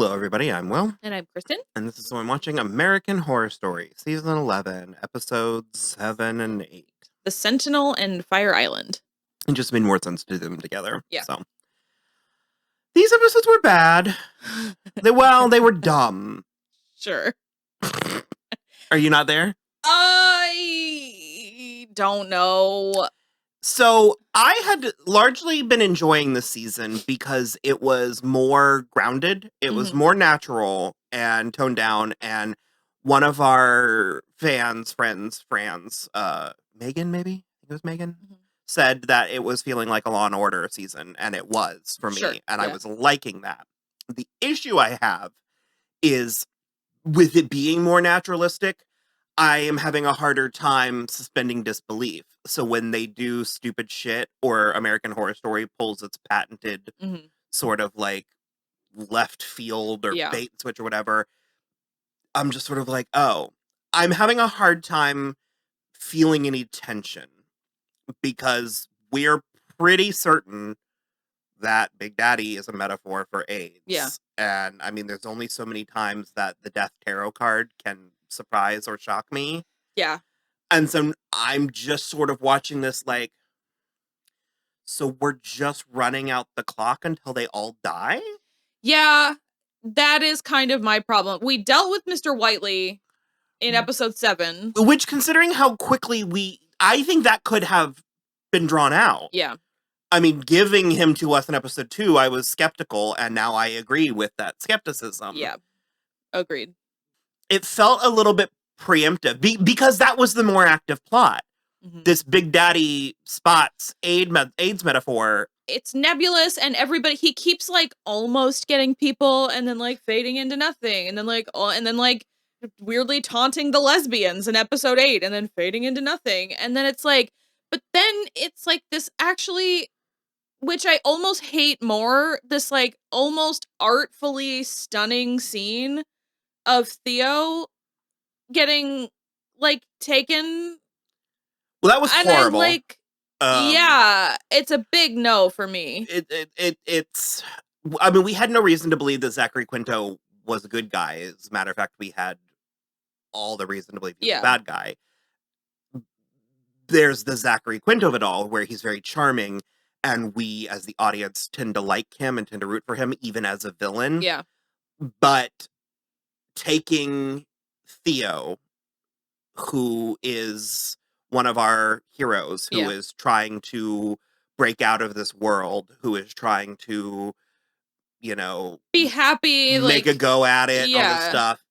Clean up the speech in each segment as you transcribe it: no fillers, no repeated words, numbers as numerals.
Hello, everybody. I'm Will, And I'm Kristen. and this is So I'm watching American Horror Story, Season 11, Episodes 7 and 8. The Sentinel and Fire Island. It just made more sense to do them together. Yeah. So these episodes were bad. They were dumb. Sure. Are you not there? I don't know. So I had largely been enjoying this season because it was more grounded. It was more natural and toned down. And one of our friends, Megan, maybe? I think it was Megan, said that it was feeling like a Law and Order season. And it was for me. And I was liking that. The issue I have is with it being more naturalistic, I am having a harder time suspending disbelief. So when they do stupid shit or American Horror Story pulls its patented sort of like left field or bait and switch or whatever, I'm just sort of like, oh, I'm having a hard time feeling any tension because we're pretty certain that Big Daddy is a metaphor for AIDS. Yeah. And I mean, there's only so many times that the Death Tarot card can surprise or shock me. Yeah. And so I'm just sort of watching this like, so we're just running out the clock until they all die? Yeah, that is kind of my problem. We dealt with Mr. Whiteley in episode 7. Which, considering how quickly I think that could have been drawn out. Yeah. I mean, giving him to us in episode 2, I was skeptical, and now I agree with that skepticism. Yeah. Agreed. It felt a little bit preemptive because that was the more active plot. This Big Daddy spots AIDS metaphor. It's nebulous, and he keeps like almost getting people and then like fading into nothing, and then like weirdly taunting the lesbians in episode 8 and then fading into nothing. And then it's like, but then it's like this actually, which I almost hate more, this like almost artfully stunning scene of Theo getting like taken. Well, that was horrible. Yeah, it's a big no for me. It's. I mean, we had no reason to believe that Zachary Quinto was a good guy. As a matter of fact, we had all the reason to believe he was a bad guy. There's the Zachary Quinto of it all, where he's very charming, and we, as the audience, tend to like him and tend to root for him, even as a villain. Yeah. But taking Theo, who is one of our heroes, who is trying to break out of this world, who is trying to, be happy, make a go at it, all this stuff,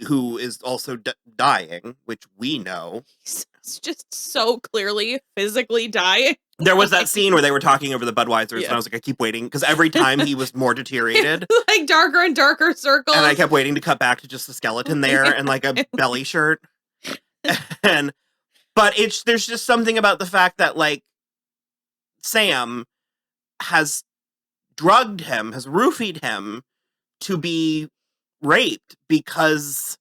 who is also dying, which we know. He's just so clearly physically dying. There was that scene where they were talking over the Budweisers, and I was like, I keep waiting, because every time he was more deteriorated. Like darker and darker circles. And I kept waiting to cut back to just a skeleton there and like a belly shirt. But there's just something about the fact that like Sam has drugged him, has roofied him to be raped because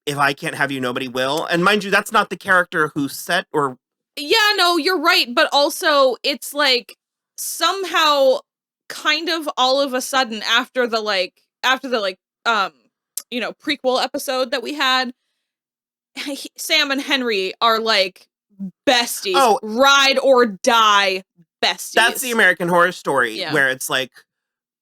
if I can't have you, nobody will. And mind you, that's not the character who set or... Yeah, no, you're right. But also it's like somehow kind of all of a sudden after the prequel episode that we had, Sam and Henry are like besties. Oh, ride or die besties. That's the American Horror Story, where it's like,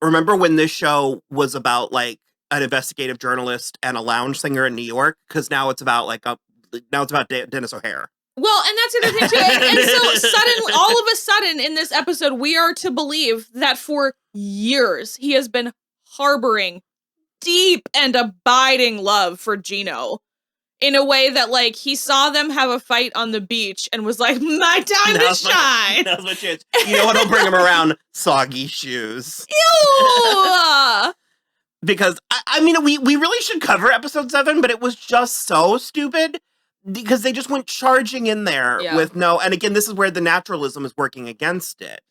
remember when this show was about like an investigative journalist and a lounge singer in New York? Because now it's about Dennis O'Hare. Well, and that's the other thing too. And so suddenly, all of a sudden in this episode, we are to believe that for years he has been harboring deep and abiding love for Gino. In a way that, like, he saw them have a fight on the beach and was like, my time to shine. That's my chance. You know what'll bring him around? Soggy shoes. Ew! Because, I mean, we really should cover episode 7, but it was just so stupid. Because they just went charging in there with no... And again, this is where the naturalism is working against it.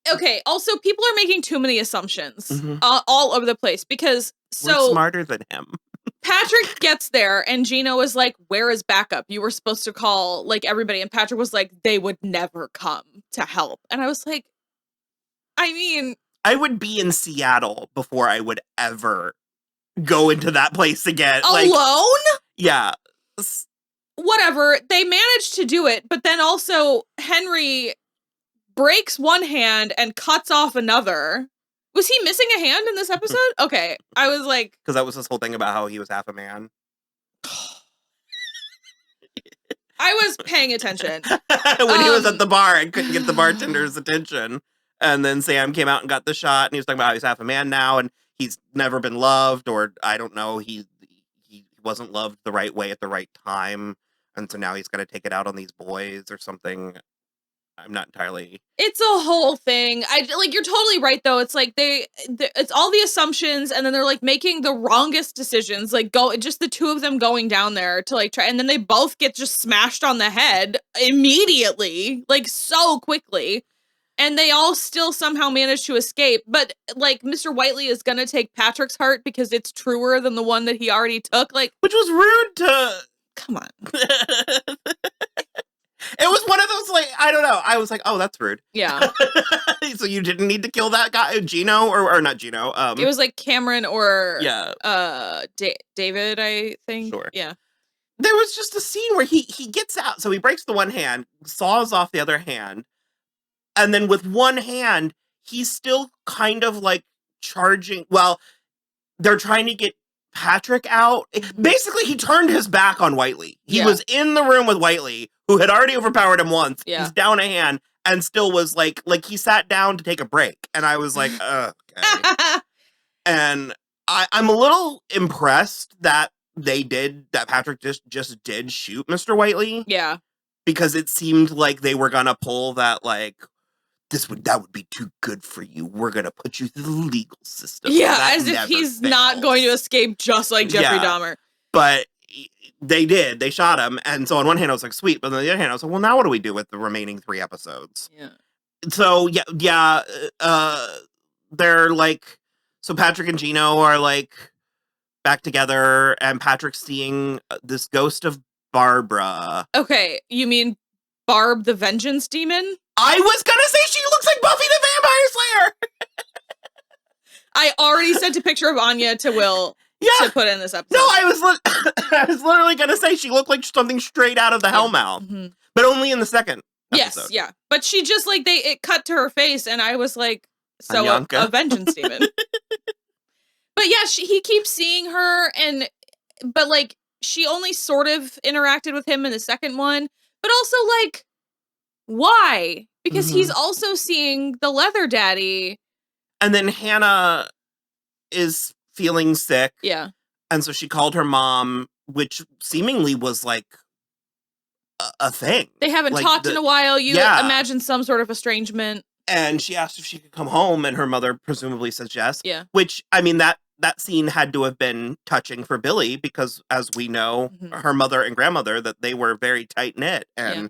Okay, also, people are making too many assumptions all over the place. Because, we're smarter than him. Patrick gets there and Gino is like, where is backup? You were supposed to call like everybody. And Patrick was like, they would never come to help. And I was like, I mean, I would be in Seattle before I would ever go into that place again. Alone? Yeah. Whatever. They managed to do it, but then also Henry breaks one hand and cuts off another. Was he missing a hand in this episode? Okay. I was like... Because that was this whole thing about how he was half a man. I was paying attention. When he was at the bar and couldn't get the bartender's attention. And then Sam came out and got the shot, and he was talking about how he's half a man now, and he's never been loved, or I don't know, he wasn't loved the right way at the right time, and so now he's got to take it out on these boys or something. I'm not entirely... It's a whole thing. You're totally right, though. It's like it's all the assumptions, and then they're like making the wrongest decisions. Like just the two of them going down there to like try, and then they both get just smashed on the head immediately, like so quickly. And they all still somehow manage to escape. But like Mr. Whiteley is gonna take Patrick's heart because it's truer than the one that he already took. Like, which was rude to... Come on. It was one of those, like, I don't know. I was like, oh, that's rude. Yeah. So you didn't need to kill that guy, Gino, or not Gino. It was like Cameron or David, I think. Sure. Yeah. There was just a scene where he gets out. So he breaks the one hand, saws off the other hand, and then with one hand, he's still kind of like charging. Well, they're trying to get Patrick out. Basically, he turned his back on Whiteley. He was in the room with Whiteley, who had already overpowered him once. Yeah. He's down a hand and still was like he sat down to take a break. And I was like, okay. And I'm a little impressed that Patrick just did shoot Mr. Whiteley. Yeah. Because it seemed like they were gonna pull that, like, that would be too good for you. We're gonna put you through the legal system. Yeah, as if he's not going to escape just like Jeffrey Dahmer. But they did. They shot him. And so on one hand, I was like, sweet. But on the other hand, I was like, well, now what do we do with the remaining 3 episodes? Yeah. So, they're like, so Patrick and Gino are like back together, and Patrick's seeing this ghost of Barbara. Okay, you mean Barb the Vengeance Demon? I was gonna say she looks like Buffy the Vampire Slayer! I already sent a picture of Anya to Will to put in this episode. No, I was literally gonna say she looked like something straight out of the Hellmouth. Mm-hmm. But only in the second episode. Yes, yeah. But she just, like, it cut to her face, and I was like, so a vengeance demon. But yeah, he keeps seeing her, but like, she only sort of interacted with him in the second one. But also, like, why? Because he's also seeing the leather daddy. And then Hannah is feeling sick. Yeah. And so she called her mom, which seemingly was like a thing. They haven't talked in a while. You imagine some sort of estrangement. And she asked if she could come home, and her mother presumably says yes. Yeah. Which, I mean, that scene had to have been touching for Billy, because as we know, her mother and grandmother, that they were very tight-knit. And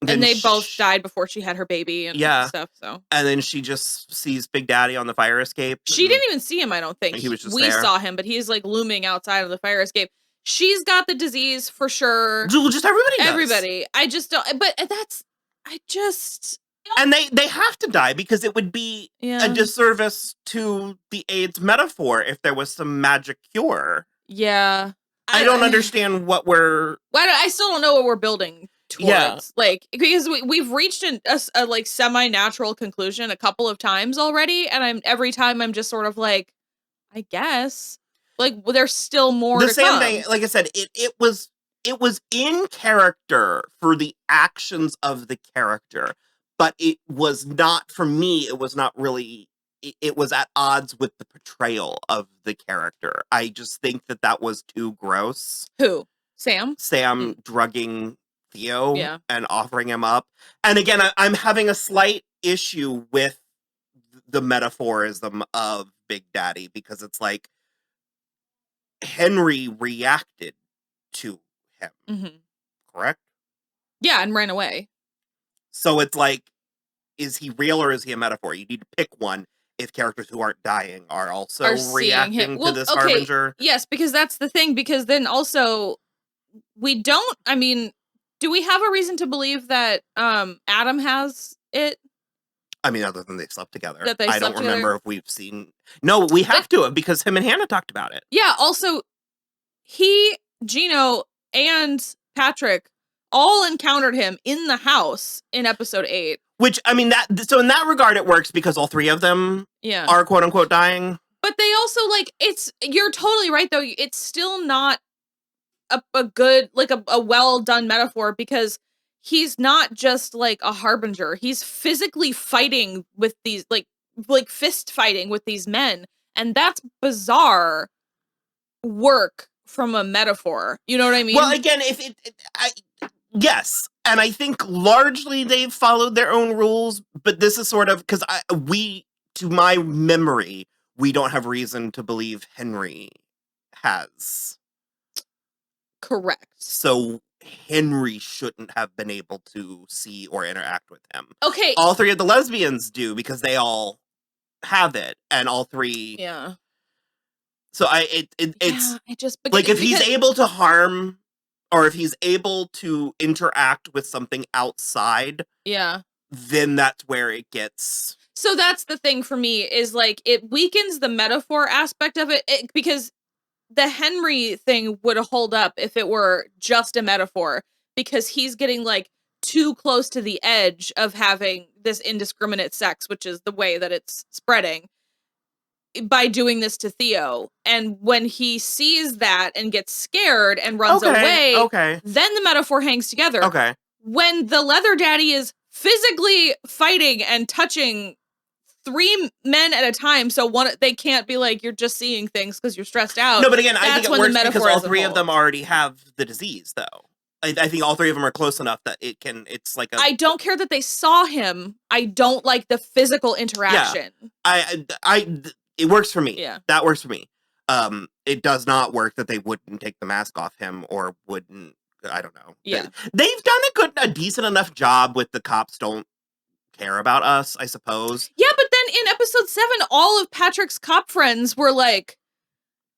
they both died before she had her baby and stuff. So. And then she just sees Big Daddy on the fire escape. She didn't even see him, I don't think. He was just We there. saw him, but he's like looming outside of the fire escape. She's got the disease for sure. Just everybody does. Everybody. I just don't. But And they have to die, because it would be a disservice to the AIDS metaphor if there was some magic cure. Yeah. I don't understand what we're... I still don't know what we're building towards. Yeah. Like, because we've reached a like semi-natural conclusion a couple of times already, and every time I'm just sort of like, I guess. Like, there's still more to come. The same thing, like I said, it was in character for the actions of the character. But it was not, for me, it was not really, it was at odds with the portrayal of the character. I just think that was too gross. Who? Sam? Sam drugging Theo and offering him up. And again, I'm having a slight issue with the metaphorism of Big Daddy, because it's like Henry reacted to him. Correct? Yeah, and ran away. So it's like, is he real or is he a metaphor? You need to pick one if characters who aren't dying are also reacting to this harbinger. Yes, because that's the thing. Because then also, do we have a reason to believe that Adam has it? I mean, other than they slept together. That they I slept don't remember together? if we've seen... No, we have to have, because him and Hannah talked about it. Yeah, also, Gino, and Patrick all encountered him in the house in episode 8. Which, I mean, so in that regard, it works because all three of them are quote-unquote dying. But they also, like, you're totally right, though. It's still not a good, like, a well-done metaphor, because he's not just, like, a harbinger. He's physically fighting with these, like fist fighting with these men. And that's bizarre work from a metaphor. You know what I mean? Well, again, yes. And I think largely they've followed their own rules, but this is sort of, because to my memory, we don't have reason to believe Henry has. Correct. So Henry shouldn't have been able to see or interact with him. Okay. All three of the lesbians do, because they all have it, and all three. Yeah. So it's like, if he's able to harm, or if he's able to interact with something outside, then that's where it gets. So that's the thing for me, is like, it weakens the metaphor aspect of it, because the Henry thing would hold up if it were just a metaphor, because he's getting, like, too close to the edge of having this indiscriminate sex, which is the way that it's spreading, by doing this to Theo. And when he sees that and gets scared and runs away, then the metaphor hangs together. Okay. When the leather daddy is physically fighting and touching 3 men at a time, so they can't be like, you're just seeing things because you're stressed out. No, but again, I think it works because all three of them already have the disease, though. I think all three of them are close enough that it's like a... I don't care that they saw him. I don't like the physical interaction. Yeah. It works for me. Yeah. That works for me. It does not work that they wouldn't take the mask off him, or wouldn't... I don't know. Yeah. They've done a decent enough job with the cops don't care about us, I suppose. Yeah, but then in episode 7, all of Patrick's cop friends were like,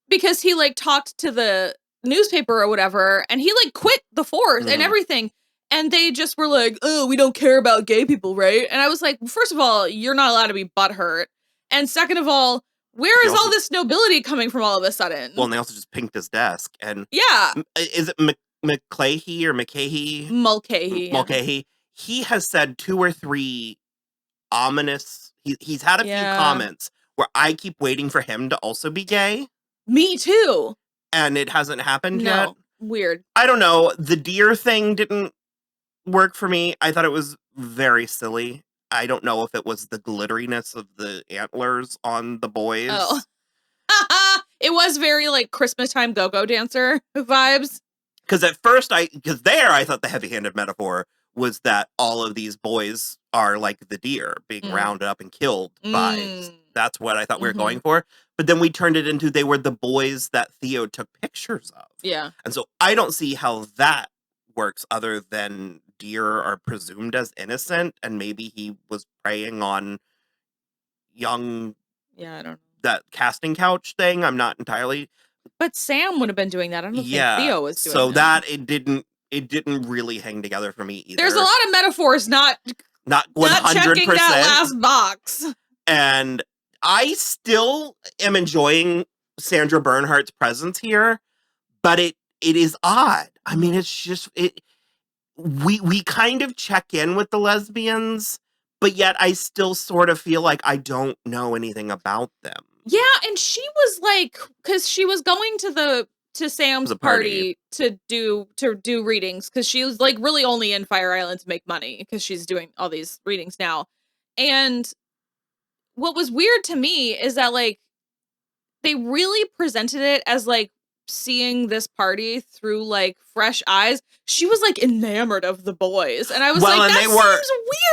because he, like, talked to the newspaper or whatever, and he, like, quit the force and everything, and they just were like, oh, we don't care about gay people, right? And I was like, first of all, you're not allowed to be butthurt, and second of all, where is all this nobility coming from all of a sudden? Well, and they also just pinked his desk, and... Yeah. Is it McClahey or McCahey? Mulcahy. Mulcahy. He has said 2 or 3 ominous... He's had a few comments where I keep waiting for him to also be gay. Me too. And it hasn't happened yet. Weird. I don't know. The deer thing didn't work for me. I thought it was very silly. I don't know if it was the glitteriness of the antlers on the boys. Oh. It was very, like, Christmas time go-go dancer vibes. Because at first, I thought the heavy-handed metaphor was that all of these boys are like the deer being rounded up and killed by... That's what I thought we were going for. But then we turned it into they were the boys that Theo took pictures of. Yeah. And so I don't see how that works, other than deer are presumed as innocent, and maybe he was preying on young... Yeah, I don't know. That casting couch thing, I'm not entirely... But Sam would have been doing that. I don't think Theo was doing so that. It didn't really hang together for me either. There's a lot of metaphors not 100%. checking that last box. And I still am enjoying Sandra Bernhardt's presence here, but it is odd. I mean, it's just we kind of check in with the lesbians, but yet I still sort of feel like I don't know anything about them. Yeah, and she was like, because she was going to Sam's party to do readings, because she was, like, really only in Fire Island to make money, because she's doing all these readings now. And what was weird to me is that, like, they really presented it as, like, seeing this party through, like, fresh eyes. She was, like, enamored of the boys, and I was like, that seems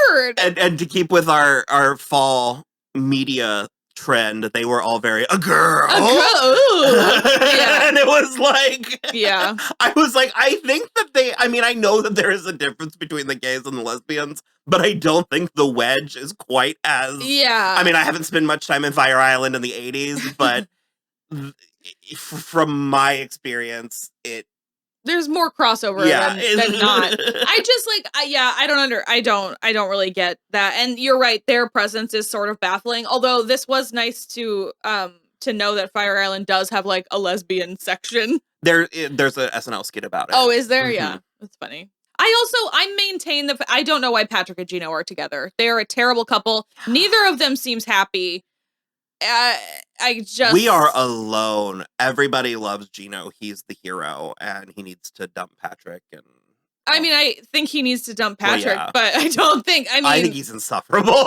weird. And to keep with our fall media trend, they were all very a girl. Yeah. And it was like, yeah, I was like, I think that I know that there is a difference between the gays and the lesbians, but I don't think the wedge is quite as... Yeah. I mean, I haven't spent much time in Fire Island in the 80s, but from my experience, there's more crossover than not. I just like, I don't really get that. And you're right, their presence is sort of baffling. Although this was nice to know that Fire Island does have like a lesbian section. There's a SNL skit about it. Oh, is there? Mm-hmm. Yeah, that's funny. I maintain that I don't know why Patrick and Gino are together. They are a terrible couple. Neither of them seems happy. We are alone. Everybody loves Gino. He's the hero, and he needs to dump Patrick. And I mean, I think he needs to dump Patrick, but I don't think. I think he's insufferable.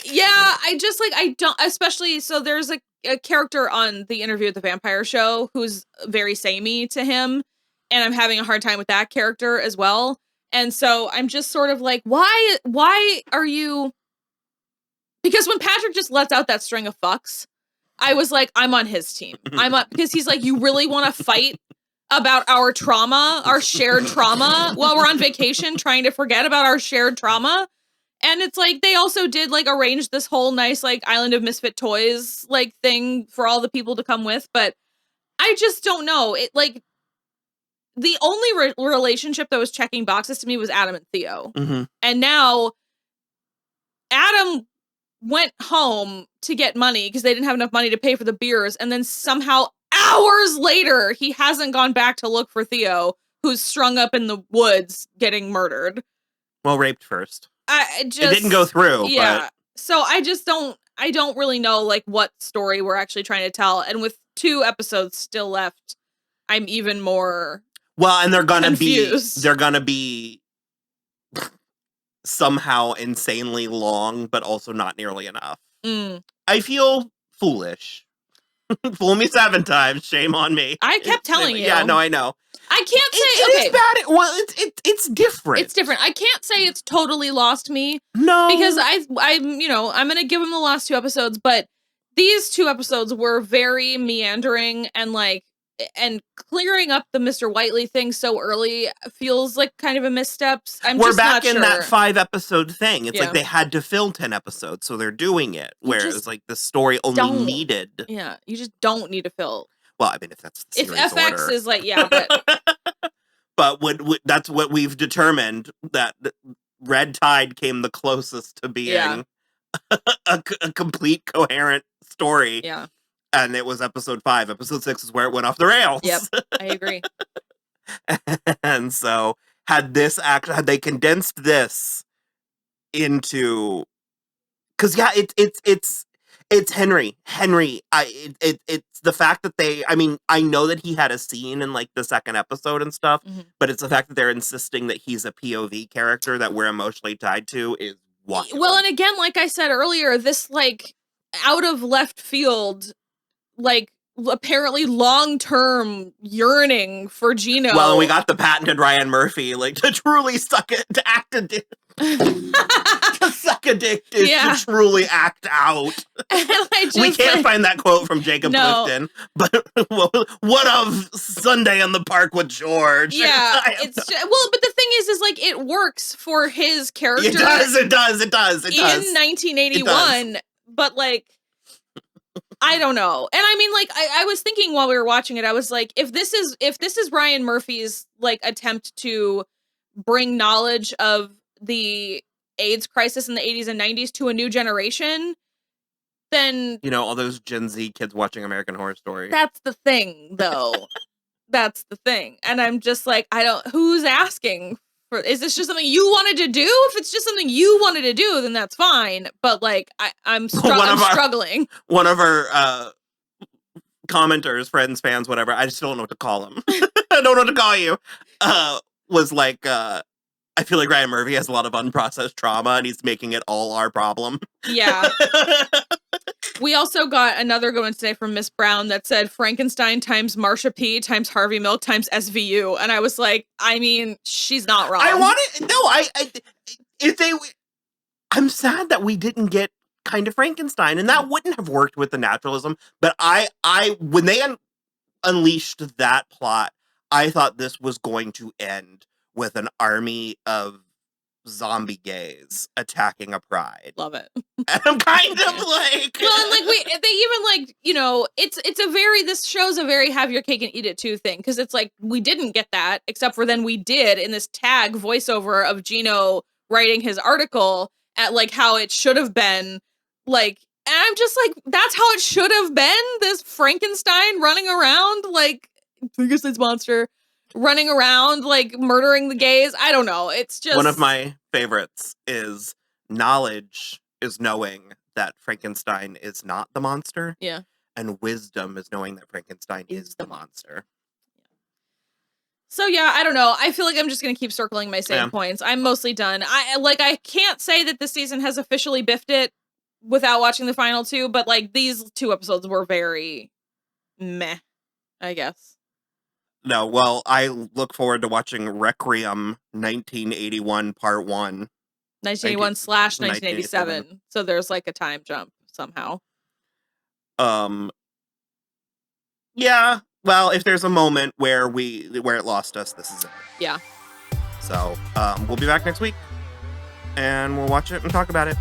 Yeah, I don't. Especially so, there's a character on the Interview with the Vampire Show who's very samey to him, and I'm having a hard time with that character as well. And so I'm just sort of like, why are you? Because when Patrick just lets out that string of fucks, I was like, I'm on his team. Because he's like, you really want to fight about our trauma, our shared trauma, while we're on vacation, trying to forget about our shared trauma. And it's like, they also did like arrange this whole nice like Island of Misfit Toys like thing for all the people to come with. But I just don't know. It like the only relationship that was checking boxes to me was Adam and Theo. Mm-hmm. And now Adam went home to get money because they didn't have enough money to pay for the beers. And then somehow hours later, he hasn't gone back to look for Theo, who's strung up in the woods getting murdered. Well, raped first. It didn't go through. Yeah. But... So I don't really know like what story we're actually trying to tell. And with 2 episodes still left, I'm even more and they're gonna confused. They're gonna be somehow insanely long, but also not nearly enough. I feel foolish. Fool me 7 times, shame on me. I kept telling you. Yeah, no, I know. I can't say it is bad. Well, it's different. It's different. I can't say it's totally lost me. No, because I'm gonna give him the last 2 episodes, but these 2 episodes were very meandering and clearing up the Mr. Whiteley thing so early feels like kind of a misstep. We're back in that 5-episode thing. It's like they had to fill 10 episodes, so they're doing it. Where it was like the story only needed. Yeah, you just don't need to fill. Well, I mean, if that's the series FX order. is like, yeah, but that's what we've determined, that Red Tide came the closest to being a complete coherent story. Yeah. And it was episode 5. Episode 6 is where it went off the rails. Yep, I agree. And so had they condensed this into, because it's Henry. It's the fact that I know that he had a scene in like the 2nd episode and stuff, but it's the fact that they're insisting that he's a POV character that we're emotionally tied to is wild. Well, and again, like I said earlier, this like out of left field, like apparently long-term yearning for Gino. Well, and we got the patented Ryan Murphy, like to truly suck it, to act a dick. To suck a dick is to truly act out. We can't find that quote from Jacob Clifton, but what of Sunday in the Park with George? Yeah, but the thing is like it works for his character. It does. In 1981, but like, I don't know. And I mean, like, I was thinking while we were watching it, I was like, if this is Ryan Murphy's like attempt to bring knowledge of the AIDS crisis in the 80s and 90s to a new generation, then all those Gen Z kids watching American Horror Story. That's the thing, though. That's the thing. And I'm just like, who's asking for, is this just something you wanted to do? If it's just something you wanted to do, then that's fine. But like, I'm struggling. One of our commenters, friends, fans, whatever, I just don't know what to call him. I don't know what to call you. Was like, I feel like Ryan Murphy has a lot of unprocessed trauma and he's making it all our problem. Yeah. We also got another good one today from Miss Brown that said Frankenstein times Marsha P times Harvey Milk times SVU. And I was like, I mean, she's not wrong. I'm sad that we didn't get Kind of Frankenstein, and that wouldn't have worked with the naturalism. But when they unleashed that plot, I thought this was going to end with an army of zombie gays attacking a pride. Love it. And I'm kind of like, well, and like they even like, you know, it's a very, this show's a very have your cake and eat it too thing, because it's like we didn't get that, except for then we did in this tag voiceover of Gino writing his article at like how it should have been, like, and I'm just like, that's how it should have been. This Frankenstein running around like Frankenstein's monster running around like murdering the gays. I don't know. It's just one of my favorites is knowledge is knowing that Frankenstein is not the monster. Yeah. And wisdom is knowing that Frankenstein is the monster. So yeah, I don't know. I feel like I'm just gonna keep circling my same points. I'm mostly done. I can't say that this season has officially biffed it without watching the final two, but like these 2 episodes were very meh, I guess. No, well, I look forward to watching Requiem 1981 Part 1. 1981/1987. So there's like a time jump somehow. Yeah. Well, if there's a moment where it lost us, this is it. Yeah. So, we'll be back next week and we'll watch it and talk about it.